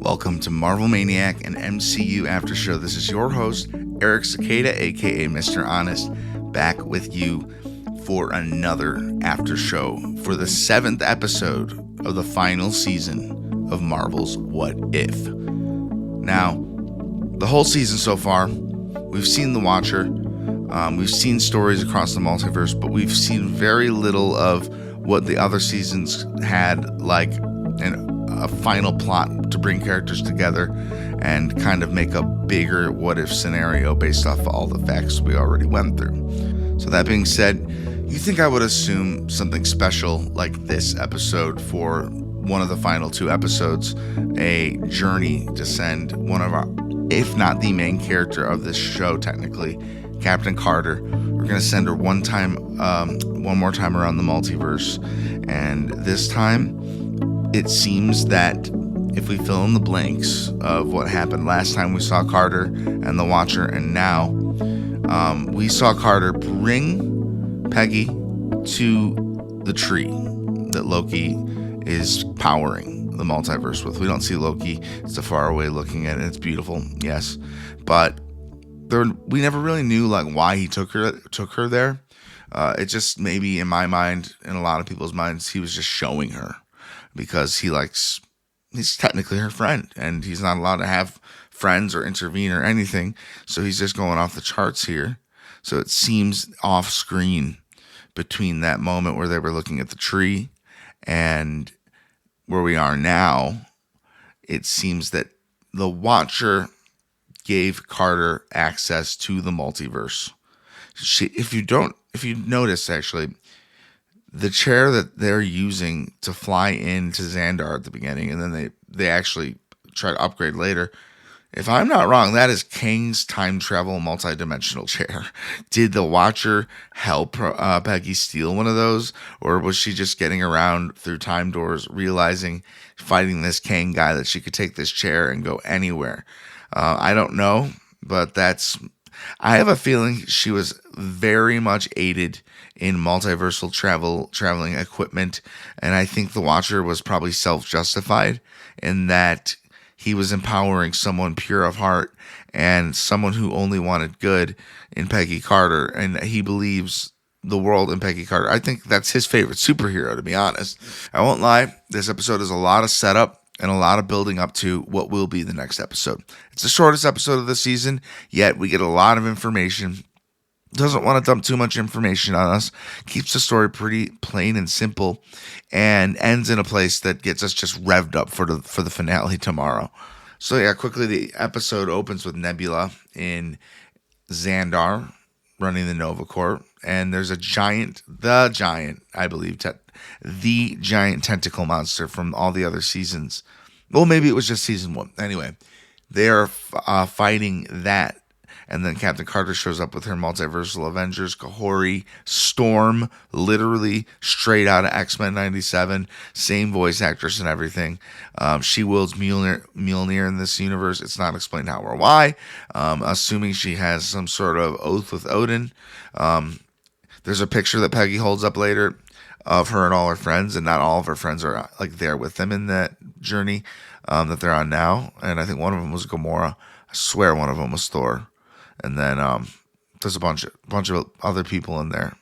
Welcome to Marvel Maniac and MCU After Show. This is your host, Eric Cicada, aka Mr. Honest, back with you for another after show for the 7th episode of the final season of Marvel's What If. Now, the whole season so far, we've seen The Watcher, we've seen stories across the multiverse, but we've seen very little of what the other seasons had, like a final plot to bring characters together and kind of make a bigger what if scenario based off of all the facts we already went through. So that being said, you think I would assume something special like this episode for one of the final 2 episodes, a journey to send one of our, if not the main character of this show technically, Captain Carter. We're going to send her one more time around the multiverse, and this time it seems that if we fill in the blanks of what happened last time we saw Carter and the Watcher, and now we saw Carter bring Peggy to the tree that Loki is powering the multiverse with. We don't see Loki. It's a far away looking at it. It's beautiful, yes. But we never really knew like why he took her there. It just maybe in my mind, in a lot of people's minds, he was just showing her. Because he's technically her friend, and he's not allowed to have friends or intervene or anything. So he's just going off the charts here. So it seems off screen between that moment where they were looking at the tree and where we are now. It seems that the Watcher gave Carter access to the multiverse. If you notice, actually, the chair that they're using to fly into Xandar at the beginning, and then they actually try to upgrade later. If I'm not wrong, that is Kang's time travel multi-dimensional chair. Did the Watcher help Peggy steal one of those? Or was she just getting around through time doors, realizing, fighting this Kang guy, that she could take this chair and go anywhere? I don't know, but I have a feeling she was very much aided in multiversal traveling equipment, and I think the Watcher was probably self-justified in that he was empowering someone pure of heart and someone who only wanted good in Peggy Carter, and he believes the world in Peggy Carter. I think that's his favorite superhero, to be honest. I won't lie, this episode is a lot of setup and a lot of building up to what will be the next episode. It's the shortest episode of the season, yet we get a lot of information. Doesn't want to dump too much information on us. Keeps the story pretty plain and simple, and ends in a place that gets us just revved up for the finale tomorrow. So yeah, quickly, the episode opens with Nebula in Xandar running the Nova Corps, and there's the giant, I believe, the giant tentacle monster from all the other seasons. Well, maybe it was just season 1. Anyway, they are fighting that. And then Captain Carter shows up with her Multiverse Avengers, Kahori, Storm, literally straight out of X-Men 97, same voice actress and everything. She wields Mjölnir in this universe. It's not explained how or why. Assuming she has some sort of oath with Odin. There's a picture that Peggy holds up later of her and all her friends, and not all of her friends are like there with them in that journey that they're on now. And I think one of them was Gamora. I swear one of them was Thor. And then there's a bunch of other people in there.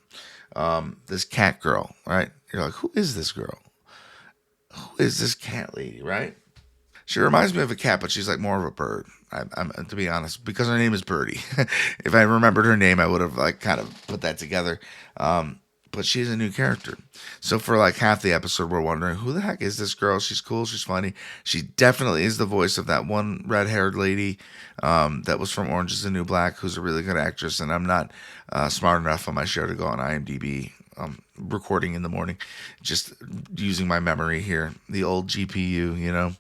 This cat girl, right? You're like, who is this girl? Who is this cat lady, right? She reminds me of a cat, but she's like more of a bird. I'm to be honest, because her name is Birdie. If I remembered her name, I would have like kind of put that together. But she's a new character. So for like half the episode, we're wondering, who the heck is this girl? She's cool. She's funny. She definitely is the voice of that one red-haired lady that was from Orange is the New Black, who's a really good actress. And I'm not smart enough on my show to go on IMDb. Recording in the morning, just using my memory here. The old GPU, you know.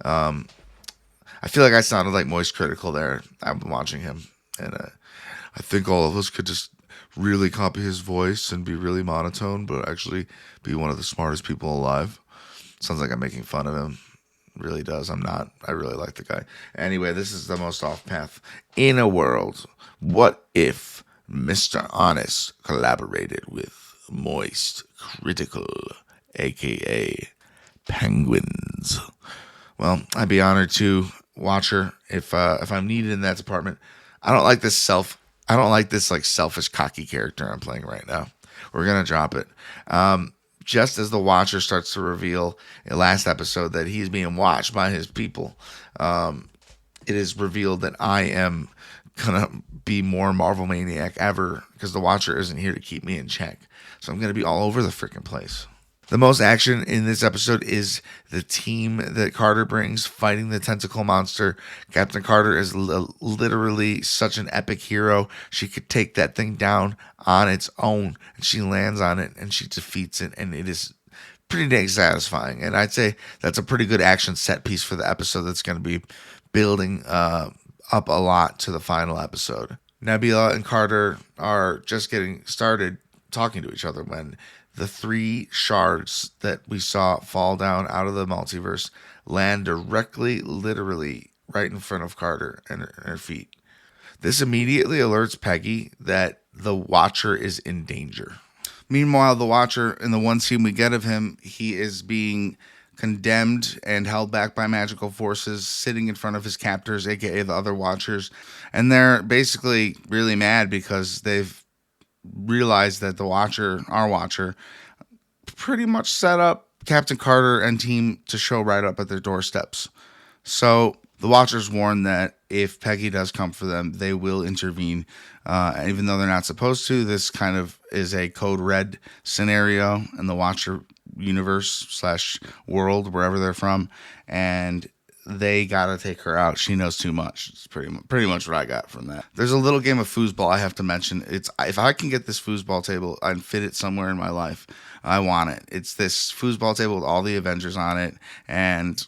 I feel like I sounded like Moist Critical there. I've been watching him. And I think all of us could just really copy his voice and be really monotone, but actually be one of the smartest people alive. Sounds like I'm making fun of him. Really does. I'm not. I really like the guy. Anyway, this is the most off path in a world. What if Mr. Honest collaborated with Moist Critical, aka Penguins? Well, I'd be honored to, Watcher, if I'm needed in that department. I don't like this like selfish, cocky character I'm playing right now. We're gonna drop it. Just as the Watcher starts to reveal in last episode that he's being watched by his people, it is revealed that I am gonna be more Marvel Maniac ever because the Watcher isn't here to keep me in check. So I'm gonna be all over the freaking place. The most action in this episode is the team that Carter brings fighting the tentacle monster. Captain Carter is literally such an epic hero. She could take that thing down on its own, and she lands on it and she defeats it, and it is pretty dang satisfying. And I'd say that's a pretty good action set piece for the episode that's going to be building up a lot to the final episode. Nebula and Carter are just getting started talking to each other when the 3 shards that we saw fall down out of the multiverse land directly, literally, right in front of Carter and her feet. This immediately alerts Peggy that the Watcher is in danger. Meanwhile, the Watcher, in the one scene we get of him, he is being condemned and held back by magical forces, sitting in front of his captors, aka the other Watchers. And they're basically really mad because they've realized that the Watcher, our Watcher, pretty much set up Captain Carter and team to show right up at their doorsteps. So the Watchers warn that if Peggy does come for them, they will intervene. Even though they're not supposed to, this kind of is a code red scenario in the Watcher universe / world, wherever they're from. And they gotta take her out. She knows too much. It's pretty much what I got from that. There's a little game of foosball I have to mention. It's if I can get this foosball table and fit it somewhere in my life, I want it. It's this foosball table with all the Avengers on it, and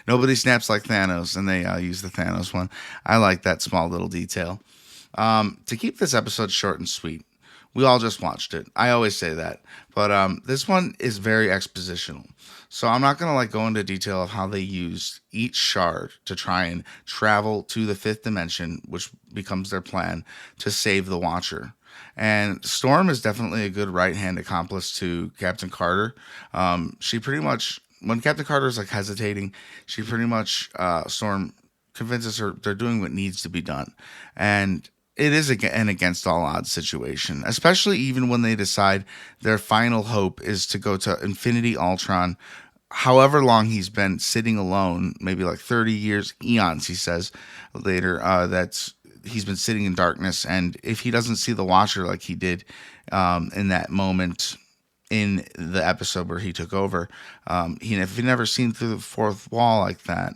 nobody snaps like Thanos, and they use the Thanos one. I like that small little detail. To keep this episode short and sweet, we all just watched it. I always say that, but this one is very expositional. So I'm not going to go into detail of how they used each shard to try and travel to the 5th dimension, which becomes their plan to save the Watcher. And Storm is definitely a good right-hand accomplice to Captain Carter. She pretty much, when Captain Carter is hesitating, she pretty much, Storm convinces her they're doing what needs to be done. And it is an against all odds situation, especially even when they decide their final hope is to go to Infinity Ultron. However long he's been sitting alone, maybe 30 years, eons, he says later, that's he's been sitting in darkness. And if he doesn't see the Watcher like he did in that moment in the episode where he took over, if he never seen through the 4th wall like that,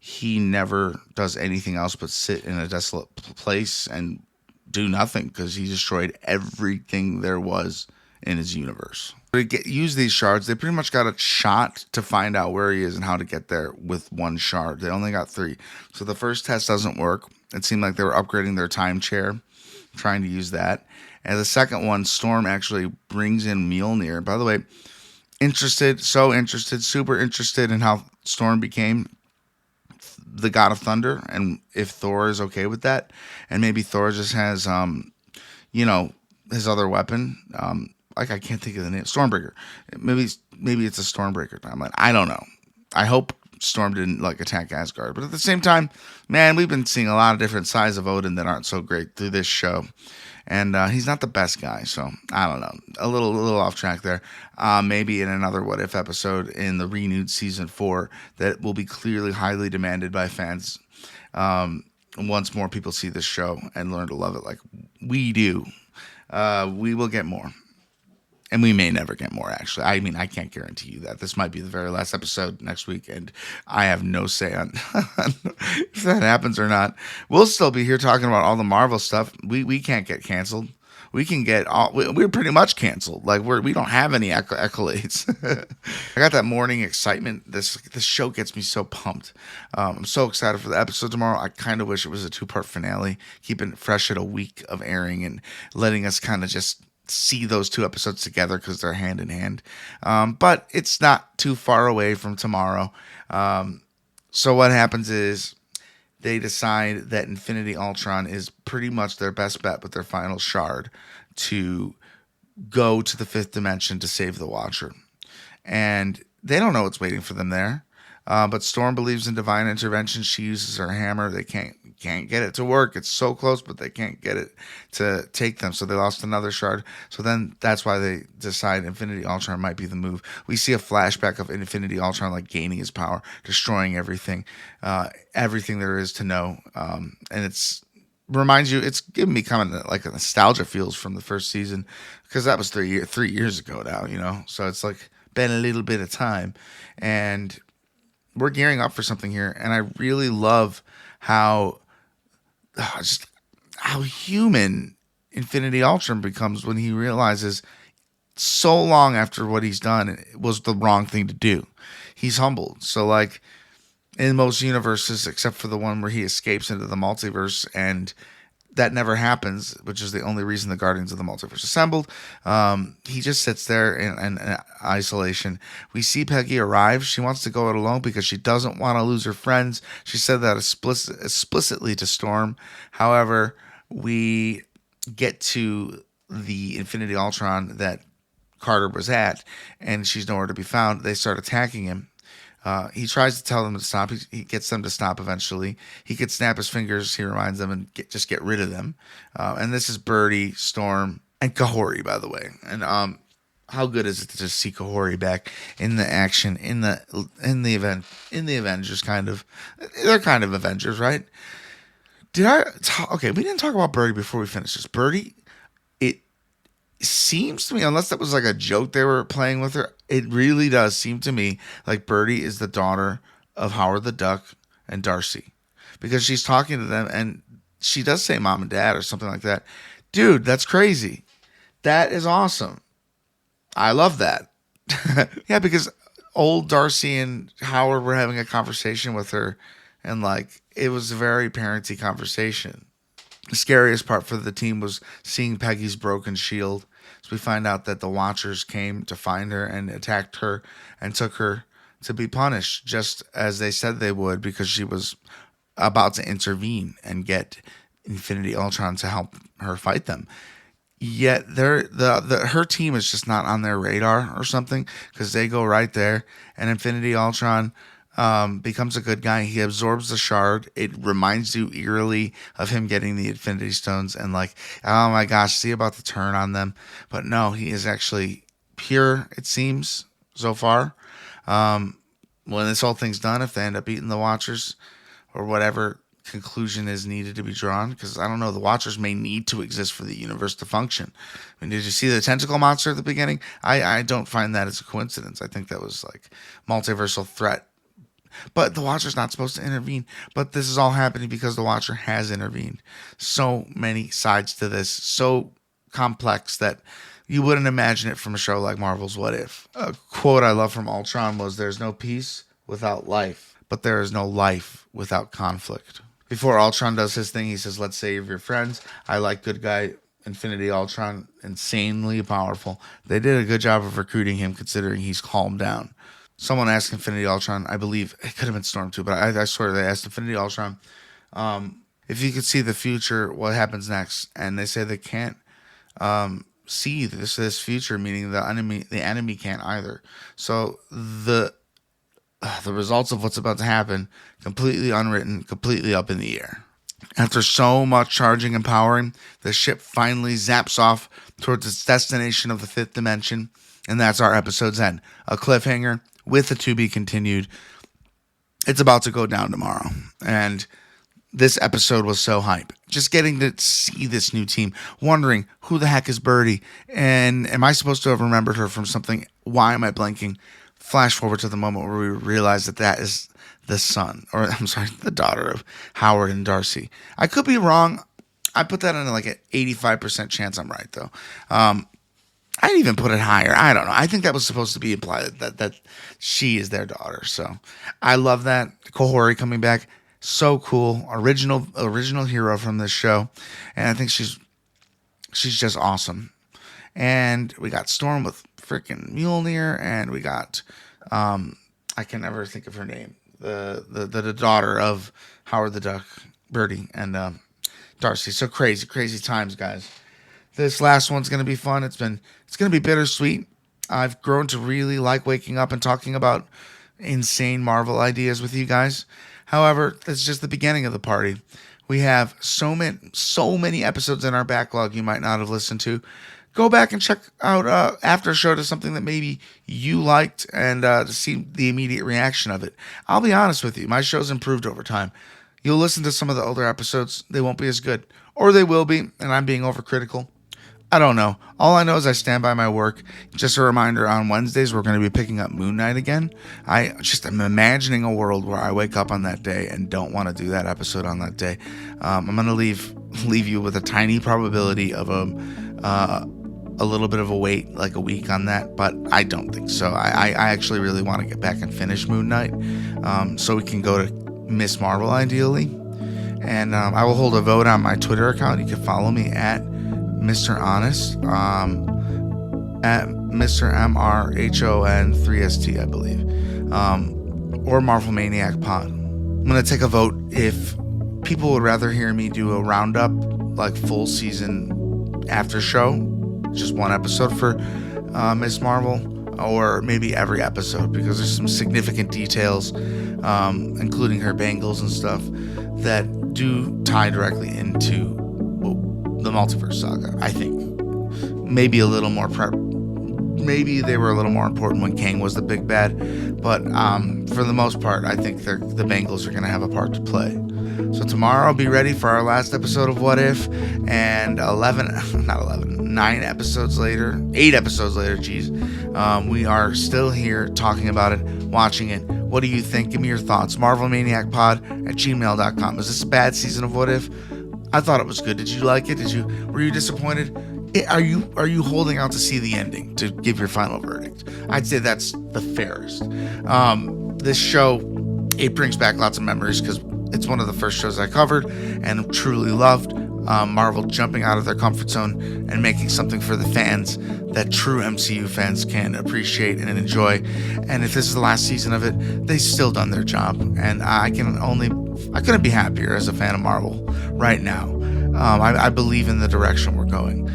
he never does anything else but sit in a desolate place and do nothing because he destroyed everything there was in his universe. To use these shards, they pretty much got a shot to find out where he is and how to get there with 1 shard. They only got 3. So the first test doesn't work. It seemed like they were upgrading their time chair, trying to use that. And the second one, Storm actually brings in Mjölnir. By the way, super interested in how Storm became the god of thunder, and if Thor is okay with that, and maybe Thor just has his other weapon, I can't think of the name, Stormbreaker. Maybe it's a Stormbreaker timeline. I don't know. I hope Storm didn't attack Asgard, but at the same time, man, we've been seeing a lot of different sides of Odin that aren't so great through this show. And he's not the best guy, so I don't know. A little off track there. Maybe in another What If episode in the renewed season 4 that will be clearly highly demanded by fans. Once more people see this show and learn to love it like we do, we will get more. And we may never get more, actually. I mean, I can't guarantee you that. This might be the very last episode next week, and I have no say on if that happens or not. We'll still be here talking about all the Marvel stuff. We can't get canceled. We can get all. We're pretty much canceled. We don't have any accolades. I got that morning excitement. This show gets me so pumped. I'm so excited for the episode tomorrow. I kind of wish it was a 2-part finale, keeping it fresh at a week of airing and letting us kind of just see those 2 episodes together because they're hand in hand. But it's not too far away from tomorrow. So what happens is they decide that Infinity Ultron is pretty much their best bet with their final shard to go to the 5th dimension to save the Watcher. And they don't know what's waiting for them there. But Storm believes in divine intervention. She uses her hammer. They can't get it to work. It's so close, but they can't get it to take them. So they lost another shard. So then that's why they decide Infinity Ultron might be the move. We see a flashback of Infinity Ultron like gaining his power, destroying everything, everything there is to know. And it's reminds you, it's giving me kind of like a nostalgia feels from the first season, because that was 3 years ago now. So it's like been a little bit of time, and we're gearing up for something here. And I really love how just how human Infinity Ultron becomes when he realizes so long after what he's done it was the wrong thing to do. He's humbled. So like in most universes, except for the one where he escapes into the multiverse, and that never happens, which is the only reason the Guardians of the Multiverse assembled. He just sits there in isolation. We see Peggy arrive. She wants to go it alone because she doesn't want to lose her friends. She said that explicitly to Storm. However, we get to the Infinity Ultron that Carter was at, and she's nowhere to be found. They start attacking him. He tries to tell them to stop. He gets them to stop eventually. He could snap his fingers, he reminds them, and just get rid of them. And this is Birdie, Storm, and Kahori, by the way. And how good is it to just see Kahori back in the action, in the event, in the Avengers kind of. They're kind of Avengers, right? Okay, we didn't talk about Birdie before we finished this. Birdie, it seems to me, unless that was like a joke they were playing with her, it really does seem to me like Birdie is the daughter of Howard the Duck and Darcy, because she's talking to them and she does say mom and dad or something like that. Dude, that's crazy. That is awesome. I love that. Yeah, because old Darcy and Howard were having a conversation with her, and like it was a very parenty conversation. The scariest part for the team was seeing Peggy's broken shield. So we find out that the Watchers came to find her and attacked her and took her to be punished, just as they said they would, because she was about to intervene and get Infinity Ultron to help her fight them. Yet her team is just not on their radar or something, because they go right there, and Infinity Ultron becomes a good guy. He absorbs the shard. It reminds you eerily of him getting the Infinity Stones, and like, oh my gosh, see about to turn on them. But no, he is actually pure, it seems, so far. When this whole thing's done, if they end up eating the Watchers, or whatever conclusion is needed to be drawn, because I don't know, the Watchers may need to exist for the universe to function. I mean, did you see the tentacle monster at the beginning? I don't find that as a coincidence. I think that was like multiversal threat. But the Watcher's not supposed to intervene. But this is all happening because the Watcher has intervened. So many sides to this, so complex that you wouldn't imagine it from a show like Marvel's What If. A quote I love from Ultron was, "There's no peace without life, but there is no life without conflict." Before Ultron does his thing, he says, "Let's save your friends." I like good guy Infinity Ultron, insanely powerful. They did a good job of recruiting him, considering he's calmed down. Someone asked Infinity Ultron, I believe, it could have been Storm too, but I swear they asked Infinity Ultron, if you could see the future, what happens next? And they say they can't see this future, meaning the enemy can't either. So the results of what's about to happen, completely unwritten, completely up in the air. After so much charging and powering, the ship finally zaps off towards its destination of the fifth dimension, and that's our episode's end. A cliffhanger with a to be continued. It's about to go down tomorrow, and this episode was so hype. Just getting to see this new team, wondering who the heck is Birdie, and am I supposed to have remembered her from something? Why am I blanking? Flash forward to the moment where we realize that is the daughter of Howard and Darcy. I could be wrong. I put that in like an 85% chance I'm right, though. I'd even put it higher. I don't know. I think that was supposed to be implied that she is their daughter. So I love that. Kahori coming back. So cool. Original hero from this show. And I think she's just awesome. And we got Storm with freaking Mjölnir, and we got I can never think of her name. The daughter of Howard the Duck, Birdie, and Darcy. So crazy times, guys. This last one's going to be fun. It's going to be bittersweet. I've grown to really like waking up and talking about insane Marvel ideas with you guys. However, that's just the beginning of the party. We have so many episodes in our backlog you might not have listened to. Go back and check out after show to something that maybe you liked and to see the immediate reaction of it. I'll be honest with you, my show's improved over time. You'll listen to some of the older episodes, they won't be as good. Or they will be, and I'm being overcritical. I don't know. All I know is I stand by my work. Just a reminder, on Wednesdays, we're going to be picking up Moon Knight again. I'm imagining a world where I wake up on that day and don't want to do that episode on that day. I'm going to leave you with a tiny probability of a little bit of a wait, like a week on that, but I don't think so. I actually really want to get back and finish Moon Knight, so we can go to Miss Marvel ideally. And I will hold a vote on my Twitter account. You can follow me at Mr. Honest, at Mr. MRHON3ST, I believe, or MarvelManiacPod. I'm going to take a vote if people would rather hear me do a roundup, like full season after show, just one episode for Miss Marvel, or maybe every episode, because there's some significant details, including her bangles and stuff, that do tie directly into the Multiverse Saga. I think maybe a little more maybe they were a little more important when Kang was the big bad, but for the most part, I think the Bengals are going to have a part to play. So tomorrow, be ready for our last episode of What If, and 8 episodes later, we are still here talking about it, watching it. What do you think? Give me your thoughts. MarvelManiacPod@gmail.com. Is this a bad season of What If? I thought it was good. Did you like it? Were you disappointed? Are you holding out to see the ending to give your final verdict? I'd say that's the fairest. This show, it brings back lots of memories because it's one of the first shows I covered and truly loved. Marvel jumping out of their comfort zone and making something for the fans that true MCU fans can appreciate and enjoy. And if this is the last season of it, they've still done their job. And I couldn't be happier as a fan of Marvel right now. I believe in the direction we're going.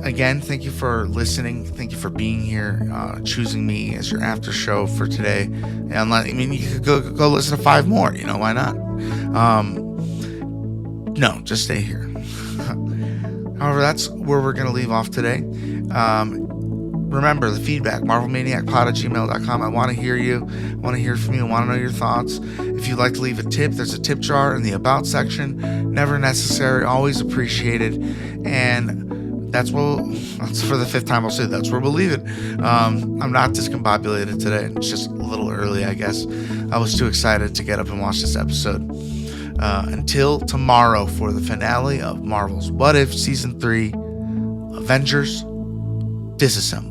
Again, thank you for listening. Thank you for being here, choosing me as your after show for today. And you could go listen to 5 more. Why not? No, just stay here. However, that's where we're going to leave off today. Remember the feedback, MarvelManiacPod@gmail.com. I want to hear you. I want to hear from you. I want to know your thoughts. If you'd like to leave a tip, there's a tip jar in the About section. Never necessary, always appreciated. And that's for the 5th time I'll say that's where we'll leave it. I'm not discombobulated today. It's just a little early, I guess. I was too excited to get up and watch this episode. Until tomorrow for the finale of Marvel's What If Season 3, Avengers, Disassemble.